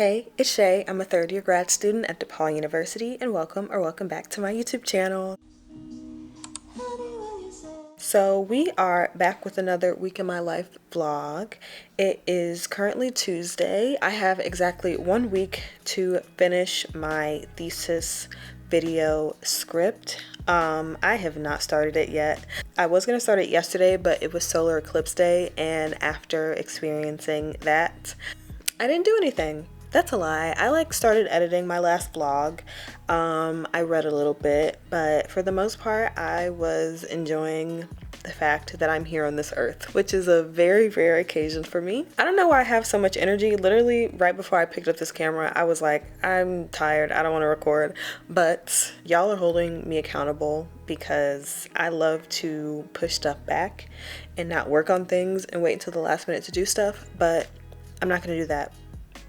Hey, it's Shay. I'm a third-year grad student at DePaul University, and welcome back to my YouTube channel. So we are back with another week in my life vlog. It is currently Tuesday. I have exactly 1 week to finish my thesis video script. I have not started it yet. I was going to start it yesterday, but it was solar eclipse day, and after experiencing that, I didn't do anything. That's a lie. I started editing my last vlog. I read a little bit, but for the most part, I was enjoying the fact that I'm here on this earth, which is a very rare occasion for me. I don't know why I have so much energy. Literally, right before I picked up this camera, I was like, I'm tired. I don't want to record. But y'all are holding me accountable because I love to push stuff back and not work on things and wait until the last minute to do stuff. But I'm not going to do that.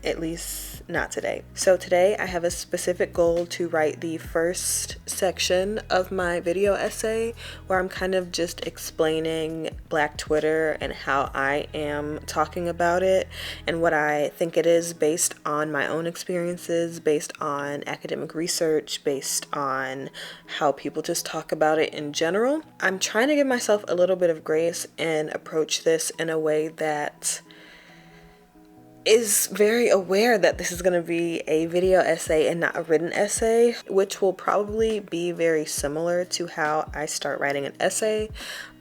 At least not today. So today I have a specific goal to write the first section of my video essay where I'm kind of just explaining Black Twitter and how I am talking about it and what I think it is based on my own experiences, based on academic research, based on how people just talk about it in general. I'm trying to give myself a little bit of grace and approach this in a way that is very aware that this is going to be a video essay and not a written essay, which will probably be very similar to how I start writing an essay,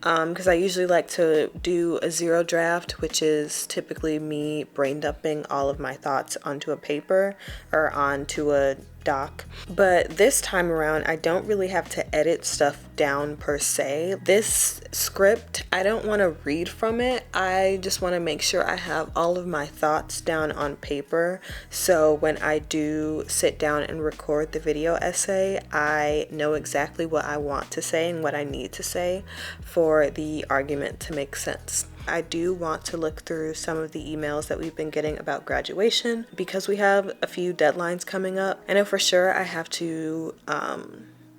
because I usually like to do a zero draft, which is typically me brain dumping all of my thoughts onto a paper or onto a doc. But this time around, I don't really have to edit stuff down per se. This script, I don't want to read from it. I just want to make sure I have all of my thoughts down on paper, so when I do sit down and record the video essay, I know exactly what I want to say and what I need to say for the argument to make sense. I do want to look through some of the emails that we've been getting about graduation because we have a few deadlines coming up. I know for sure I have to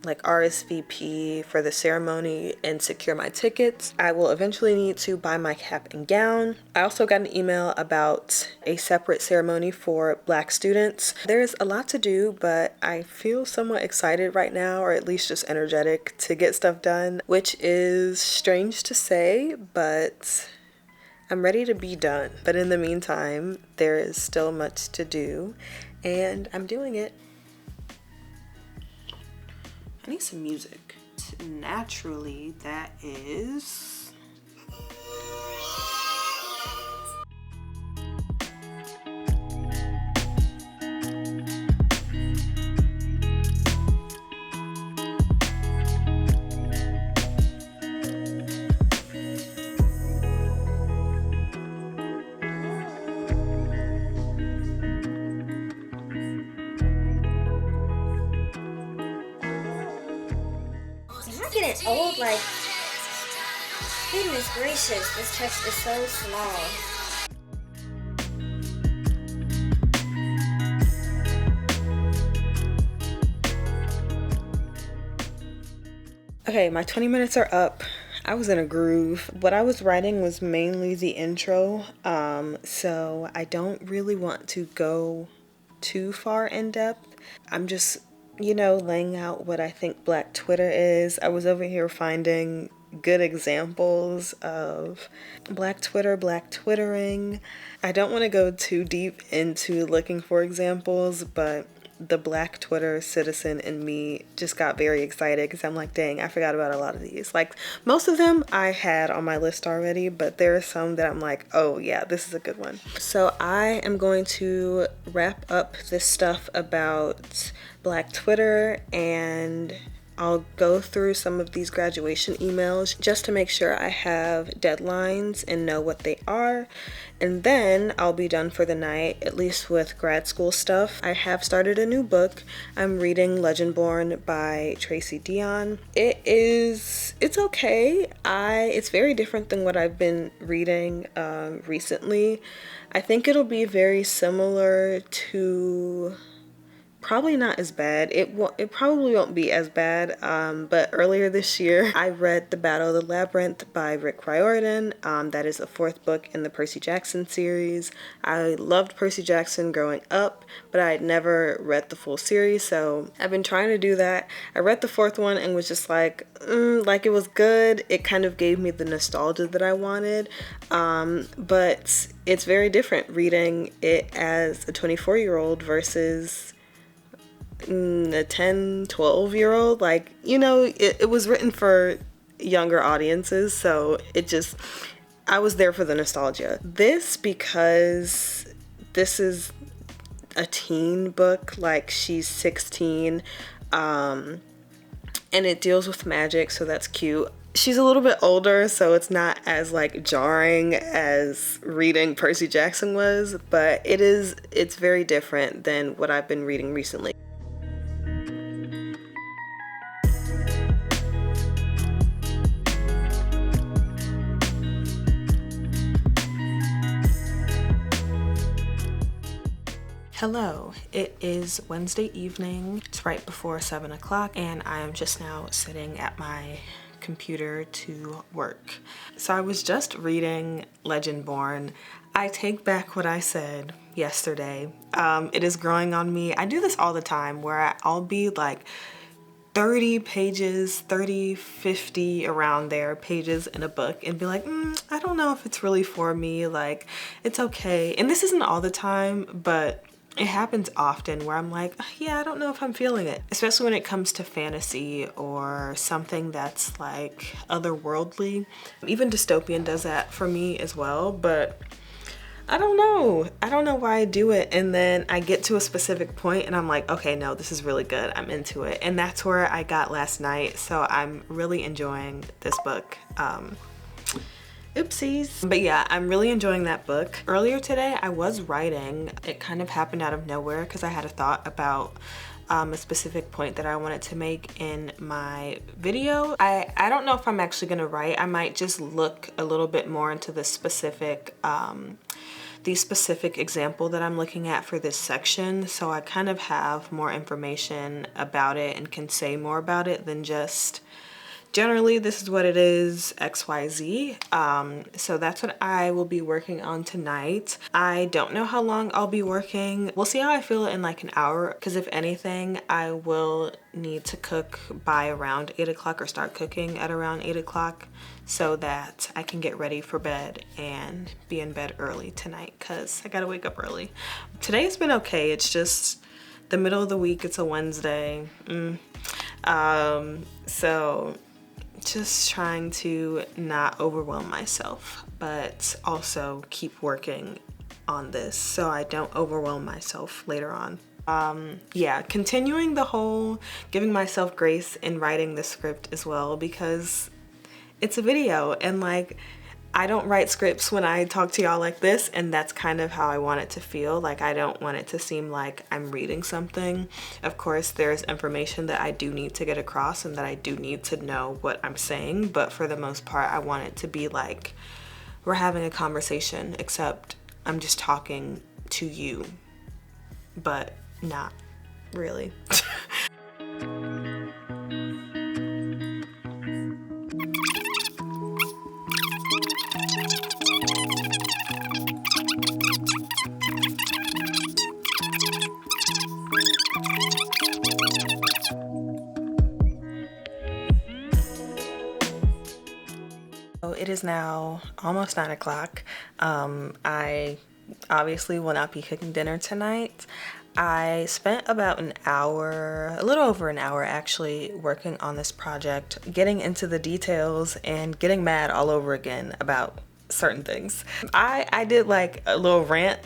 RSVP for the ceremony and secure my tickets. I will eventually need to buy my cap and gown. I also got an email about a separate ceremony for Black students. There's a lot to do, but I feel somewhat excited right now, or at least just energetic to get stuff done, which is strange to say, but I'm ready to be done. But in the meantime, there is still much to do, and I'm doing it. I need some music. Naturally, that is... Getting old, goodness gracious, this text is so small. Okay, my 20 minutes are up. I was in a groove. What I was writing was mainly the intro, so I don't really want to go too far in depth. I'm just laying out what I think Black Twitter is. I was over here finding good examples of Black Twitter, Black Twittering. I don't want to go too deep into looking for examples, but the Black Twitter citizen in me just got very excited because I'm like, dang, I forgot about a lot of these. Most of them I had on my list already, but there are some that I'm like, oh yeah, this is a good one. So I am going to wrap up this stuff about Black Twitter, and I'll go through some of these graduation emails just to make sure I have deadlines and know what they are. And then I'll be done for the night, at least with grad school stuff. I have started a new book. I'm reading Legendborn by Tracy Dion. It's okay. It's very different than what I've been reading recently. I think it'll be very similar to Probably not as bad. It probably won't be as bad. But earlier this year, I read The Battle of the Labyrinth by Rick Riordan. That is the fourth book in the Percy Jackson series. I loved Percy Jackson growing up, but I had never read the full series, so I've been trying to do that. I read the fourth one and was just like it was good. It kind of gave me the nostalgia that I wanted, but it's very different reading it as a 24-year-old versus a 10, 12-year-old. Like, it was written for younger audiences, so I was there for the nostalgia. Because this is a teen book, like she's 16, and it deals with magic, so that's cute. She's a little bit older, so it's not as like jarring as reading Percy Jackson was, but it's very different than what I've been reading recently. Hello, it is Wednesday evening. It's right before 7 o'clock and I am just now sitting at my computer to work. So I was just reading Legendborn. I take back what I said yesterday. It is growing on me. I do this all the time where I'll be like 30 pages, 30, 50 around there pages in a book and be like, I don't know if it's really for me. Like, it's okay. And this isn't all the time, but it happens often where I'm like, yeah, I don't know if I'm feeling it. Especially when it comes to fantasy or something that's like otherworldly. Even dystopian does that for me as well, but I don't know. I don't know why I do it. And then I get to a specific point and I'm like, okay, no, this is really good. I'm into it. And that's where I got last night. So I'm really enjoying this book. Oopsies. But yeah, I'm really enjoying that book. Earlier today, I was writing. It kind of happened out of nowhere because I had a thought about a specific point that I wanted to make in my video. I don't know if I'm actually gonna write. I might just look a little bit more into the specific example that I'm looking at for this section, so I kind of have more information about it and can say more about it than just generally this is what it is, XYZ. So that's what I will be working on tonight. I don't know how long I'll be working. We'll see how I feel in like an hour, because if anything, I will need to cook by around 8 o'clock or start cooking at around 8 o'clock so that I can get ready for bed and be in bed early tonight because I gotta wake up early. Today's been okay. It's just the middle of the week. It's a Wednesday. So just trying to not overwhelm myself, but also keep working on this so I don't overwhelm myself later on. Yeah, continuing the whole giving myself grace in writing the script as well, because it's a video and like I don't write scripts when I talk to y'all like this, and that's kind of how I want it to feel. Like, I don't want it to seem like I'm reading something. Of course, there's information that I do need to get across and that I do need to know what I'm saying, but for the most part, I want it to be like we're having a conversation, except I'm just talking to you, but not really. It is now almost 9 o'clock. I obviously will not be cooking dinner tonight. I spent about an hour, a little over an hour actually, working on this project, getting into the details and getting mad all over again about certain things. I did like a little rant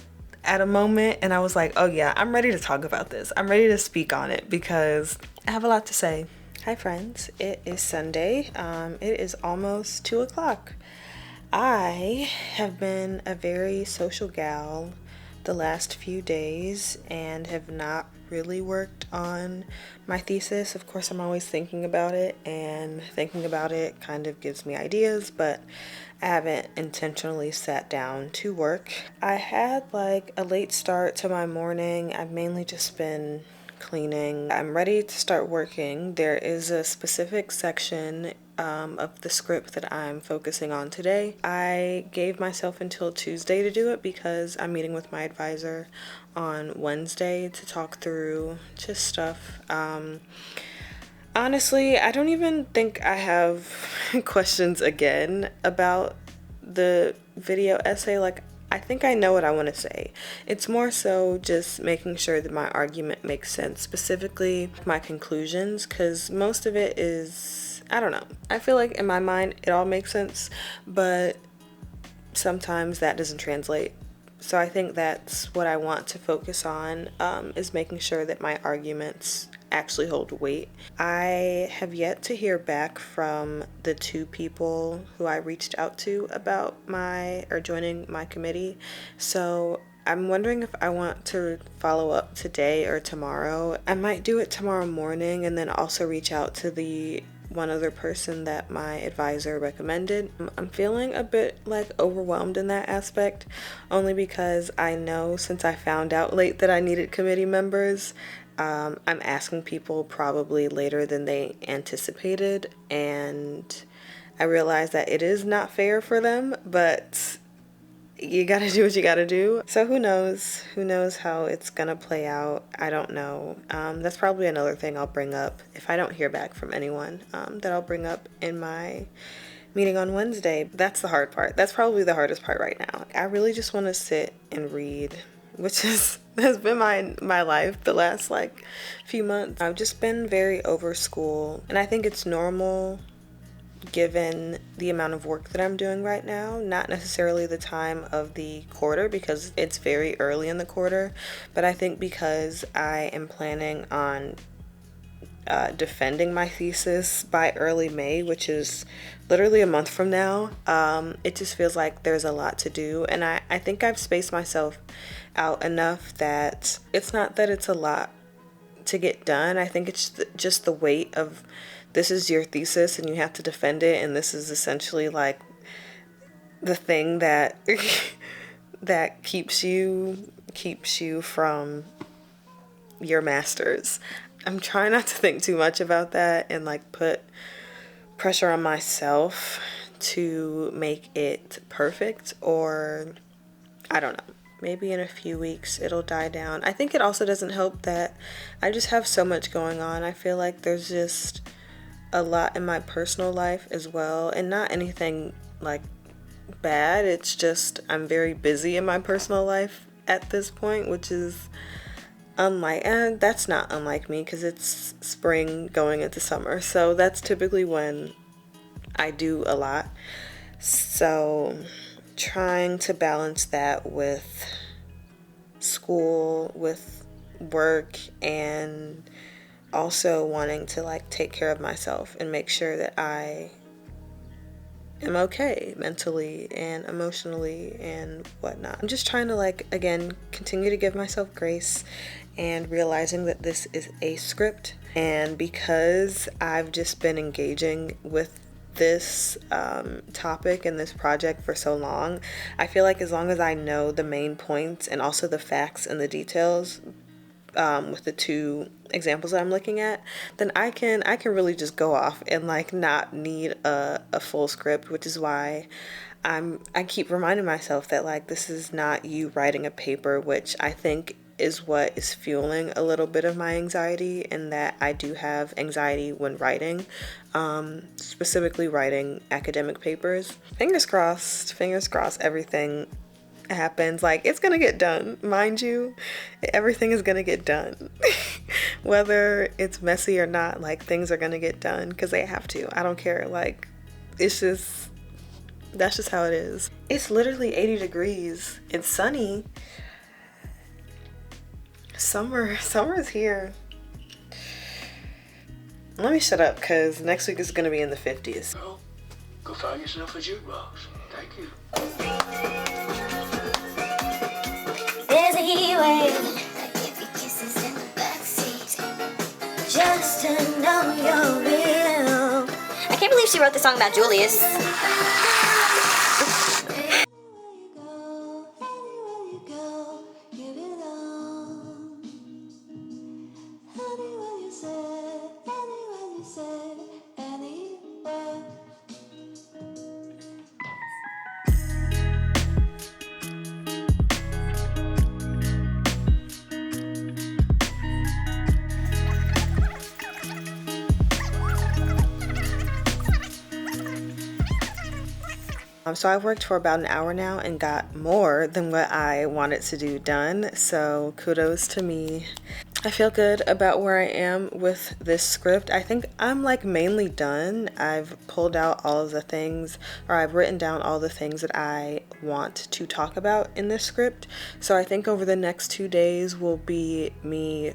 at a moment and I was like, oh yeah, I'm ready to talk about this. I'm ready to speak on it because I have a lot to say. Hi friends, it is Sunday. It is almost 2 o'clock. I have been a very social gal the last few days and have not really worked on my thesis. Of course, I'm always thinking about it, and thinking about it kind of gives me ideas, but I haven't intentionally sat down to work. I had like a late start to my morning. I've mainly just been cleaning. I'm ready to start working. There is a specific section of the script that I'm focusing on today. I gave myself until Tuesday to do it because I'm meeting with my advisor on Wednesday to talk through just stuff. Honestly, I don't even think I have questions again about the video essay. Like, I think I know what I want to say. It's more so just making sure that my argument makes sense, specifically my conclusions, because most of it is, I don't know. I feel like in my mind it all makes sense, but sometimes that doesn't translate. So I think that's what I want to focus on, is making sure that my arguments actually hold weight. I have yet to hear back from the 2 people who I reached out to about joining my committee. So I'm wondering if I want to follow up today or tomorrow. I might do it tomorrow morning and then also reach out to the one other person that my advisor recommended. I'm feeling a bit like overwhelmed in that aspect, only because I know since I found out late that I needed committee members, I'm asking people probably later than they anticipated, and I realize that it is not fair for them, but you gotta do what you gotta do. So who knows how it's gonna play out. I don't know. That's probably another thing I'll bring up if I don't hear back from anyone, that I'll bring up in my meeting on Wednesday. That's the hard part. That's probably the hardest part right now. I really just want to sit and read, which has been my life the last few months. I've just been very over school, and I think it's normal given the amount of work that I'm doing right now. Not necessarily the time of the quarter because it's very early in the quarter, but I think because I am planning on defending my thesis by early May, which is literally a month from now, it just feels like there's a lot to do, and I think I've spaced myself out enough that it's not that it's a lot to get done. I think it's just the weight of, this is your thesis and you have to defend it, and this is essentially like the thing that that keeps you from your master's. I'm trying not to think too much about that and put pressure on myself to make it perfect, or I don't know. Maybe in a few weeks it'll die down. I think it also doesn't help that I just have so much going on. I feel like there's just a lot in my personal life as well, and not anything bad. It's just I'm very busy in my personal life at this point, which is and that's not unlike me because it's spring going into summer, so that's typically when I do a lot. So trying to balance that with school, with work, and also wanting to take care of myself and make sure that I am okay mentally and emotionally and whatnot. I'm just trying to again continue to give myself grace and realizing that this is a script, and because I've just been engaging with this topic and this project for so long, I feel like as long as I know the main points and also the facts and the details, with the 2 examples that I'm looking at, then I can really just go off and not need a full script, which is why I keep reminding myself that this is not you writing a paper, which I think is what is fueling a little bit of my anxiety, and that I do have anxiety when writing, specifically writing academic papers. Fingers crossed, everything happens. It's gonna get done, mind you. Everything is gonna get done. Whether it's messy or not, things are gonna get done because they have to. I don't care. It's just, that's just how it is. It's literally 80 degrees. It's sunny. Summer is here. Let me shut up because next week is gonna be in the 50s. Well, go find yourself a jukebox. Thank you. There's a heat wave that give you kisses in the backseat, just to know you're real. I can't believe she wrote the song about Julius. So I've worked for about an hour now and got more than what I wanted to do done, so kudos to me. I feel good about where I am with this script. I think I'm like mainly done. I've pulled out all of the things, or I've written down all the things that I want to talk about in this script. So I think over the next 2 days will be me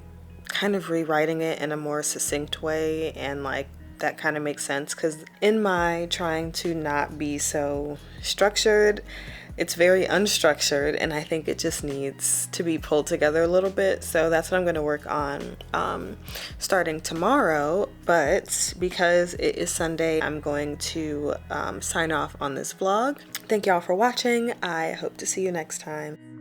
kind of rewriting it in a more succinct way, and like that kind of makes sense because in my trying to not be so structured, it's very unstructured, and I think it just needs to be pulled together a little bit. So that's what I'm going to work on starting tomorrow. But because it is Sunday, I'm going to sign off on this vlog. Thank y'all for watching. I hope to see you next time.